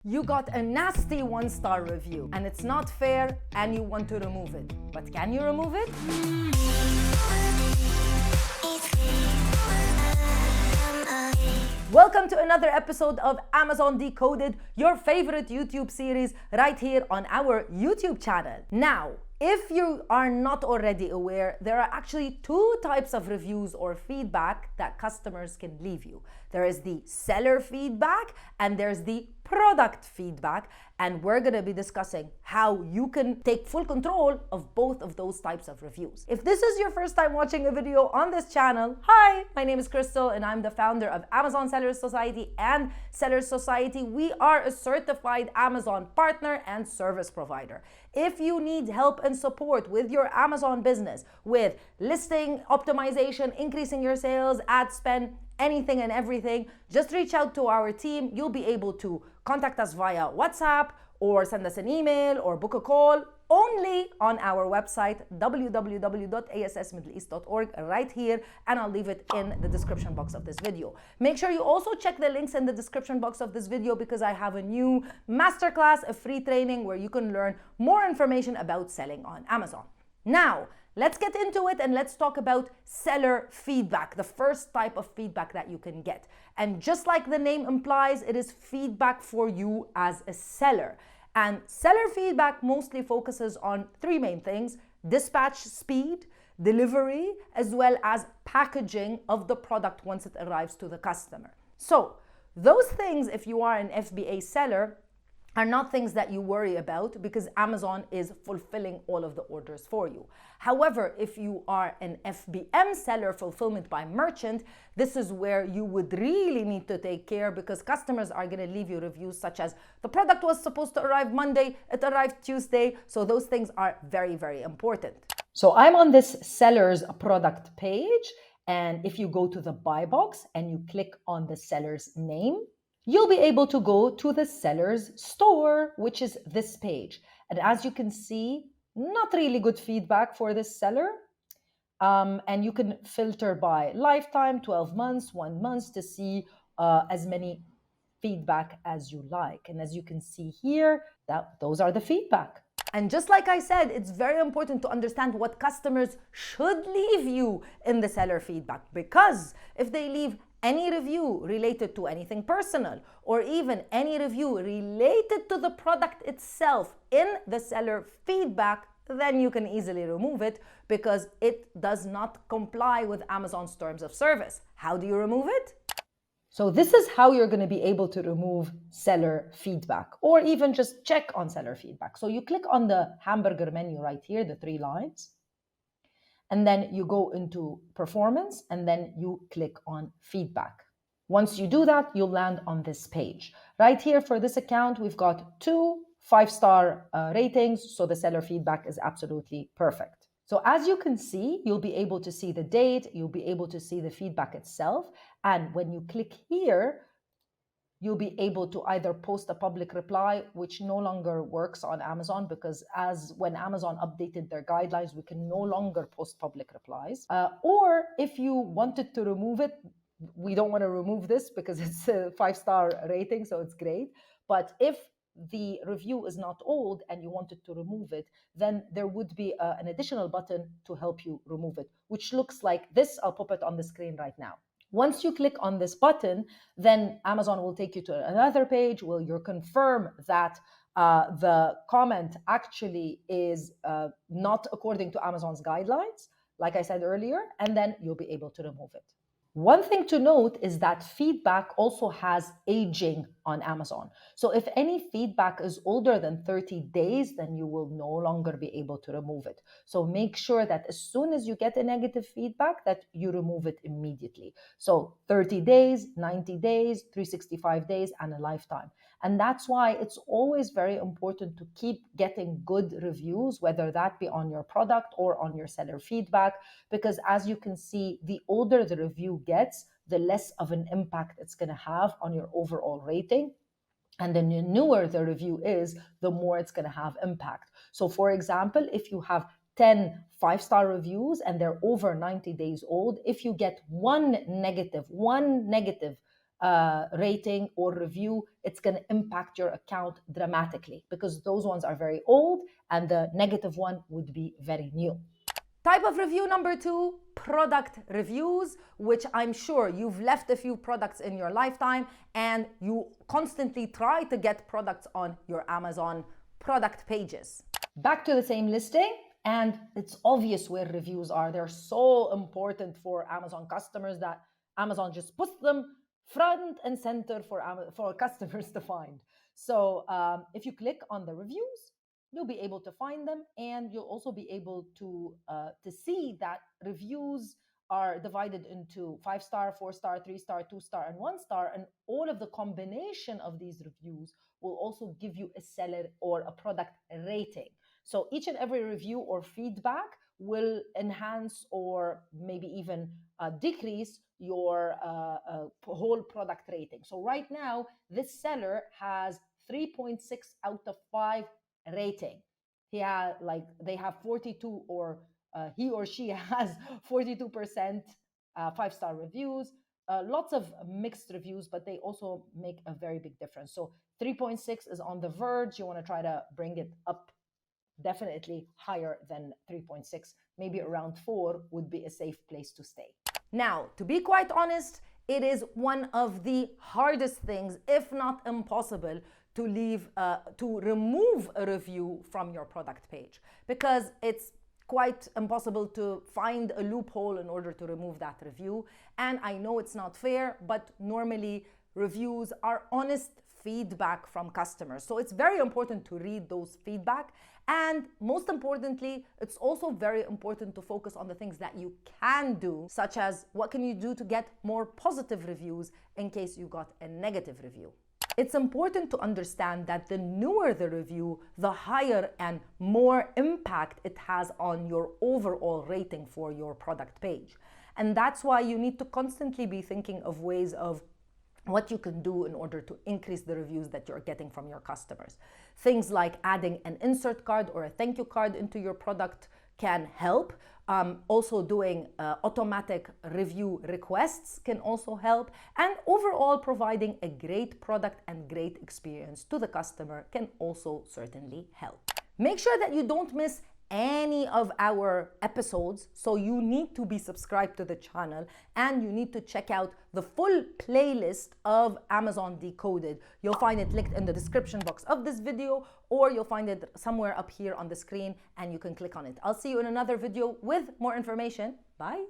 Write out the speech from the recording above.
You got a nasty one-star review and it's not fair and you want to remove it. But can you remove it? Welcome to another episode of Amazon Decoded, your favorite YouTube series right here on our YouTube channel. Now, if you are not already aware, there are actually two types of reviews or feedback that customers can leave you. There is the seller feedback and there's the product feedback, and we're going to be discussing how you can take full control of both of those types of reviews. If this is your first time watching a video on this channel, hi, my name is Crystal and I'm the founder of Amazon Sellers Society and Sellers Society. We are a certified Amazon partner and service provider. If you need help and support with your Amazon business, with listing optimization, increasing your sales, ad spend, anything and everything, just reach out to our team. You'll be able to contact us via WhatsApp or send us an email or book a call only on our website www.assmiddleeast.org right here, and I'll leave it in the description box of this video. Make sure you also check the links in the description box of this video because I have a new masterclass, a free training where you can learn more information about selling on Amazon. Now, let's get into it and let's talk about seller feedback, the first type of feedback that you can get. And just like the name implies, it is feedback for you as a seller. And seller feedback mostly focuses on three main things: dispatch speed, delivery, as well as packaging of the product once it arrives to the customer. So those things, if you are an FBA seller, are not things that you worry about because Amazon is fulfilling all of the orders for you. However, if you are an FBM seller, fulfillment by merchant, this is where you would really need to take care because customers are going to leave you reviews such as the product was supposed to arrive Monday, it arrived Tuesday. So those things are very, very important. So I'm on this seller's product page, and if you go to the buy box and you click on the seller's name, you'll be able to go to the seller's store, which is this page. And as you can see, not really good feedback for this seller. And you can filter by lifetime, 12 months, 1 month to see as many feedback as you like. And as you can see here, those are the feedback. And just like I said, it's very important to understand what customers should leave you in the seller feedback, because if they leave any review related to anything personal or even any review related to the product itself in the seller feedback, then you can easily remove it because it does not comply with Amazon's terms of service. How do you remove it? So this is how you're going to be able to remove seller feedback or even just check on seller feedback. So you click on the hamburger menu right here, the three lines, and then you go into performance and then you click on feedback. Once you do that, you'll land on this page. Right here for this account, we've got 2 5-star ratings, so the seller feedback is absolutely perfect. So as you can see, you'll be able to see the date, you'll be able to see the feedback itself, and when you click here, you'll be able to either post a public reply, which no longer works on Amazon because when Amazon updated their guidelines, we can no longer post public replies. Or if you wanted to remove it, we don't want to remove this because it's a 5-star rating, so it's great. But if the review is not old and you wanted to remove it, then there would be an additional button to help you remove it, which looks like this. I'll pop it on the screen right now. Once you click on this button, then Amazon will take you to another page where you confirm that the comment actually is not according to Amazon's guidelines, like I said earlier, and then you'll be able to remove it. One thing to note is that feedback also has aging on Amazon. So if any feedback is older than 30 days, then you will no longer be able to remove it. So make sure that as soon as you get a negative feedback, that you remove it immediately. So 30 days, 90 days, 365 days, and a lifetime. And that's why it's always very important to keep getting good reviews, whether that be on your product or on your seller feedback, because as you can see, the older the review gets, the less of an impact it's going to have on your overall rating. And the newer the review is, the more it's going to have impact. So for example, if you have 10 5-star reviews and they're over 90 days old, if you get one negative rating or review, it's going to impact your account dramatically because those ones are very old and the negative one would be very new. Type of review number 2, product reviews, which I'm sure you've left a few products in your lifetime and you constantly try to get products on your Amazon product pages. Back to the same listing, and it's obvious where reviews are. They're so important for Amazon customers that Amazon just puts them front and center for customers to find. So if you click on the reviews, you'll be able to find them, and you'll also be able to see that reviews are divided into 5-star, 4-star, 3-star, 2-star, and 1-star, and all of the combination of these reviews will also give you a seller or a product rating. So each and every review or feedback will enhance or maybe even decrease your whole product rating. So right now, this seller has 3.6 out of 5 rating. They have 42, or he or she has 42% 5-star reviews. Lots of mixed reviews, but they also make a very big difference. So 3.6 is on the verge. You want to try to bring it up definitely higher than 3.6. Maybe around 4 would be a safe place to stay. Now, to be quite honest, it is one of the hardest things, if not impossible, to remove a review from your product page, because it's quite impossible to find a loophole in order to remove that review. And I know it's not fair, but normally reviews are honest feedback from customers. So it's very important to read those feedback. And most importantly, it's also very important to focus on the things that you can do, such as what can you do to get more positive reviews in case you got a negative review. It's important to understand that the newer the review, the higher and more impact it has on your overall rating for your product page. And that's why you need to constantly be thinking of ways of what you can do in order to increase the reviews that you're getting from your customers. Things like adding an insert card or a thank you card into your product can help. Also doing automatic review requests can also help. And overall, providing a great product and great experience to the customer can also certainly help. Make sure that you don't miss any of our episodes, so you need to be subscribed to the channel and you need to check out the full playlist of Amazon Decoded. You'll find it linked in the description box of this video, or you'll find it somewhere up here on the screen and you can click on it. I'll see you in another video with more information. Bye.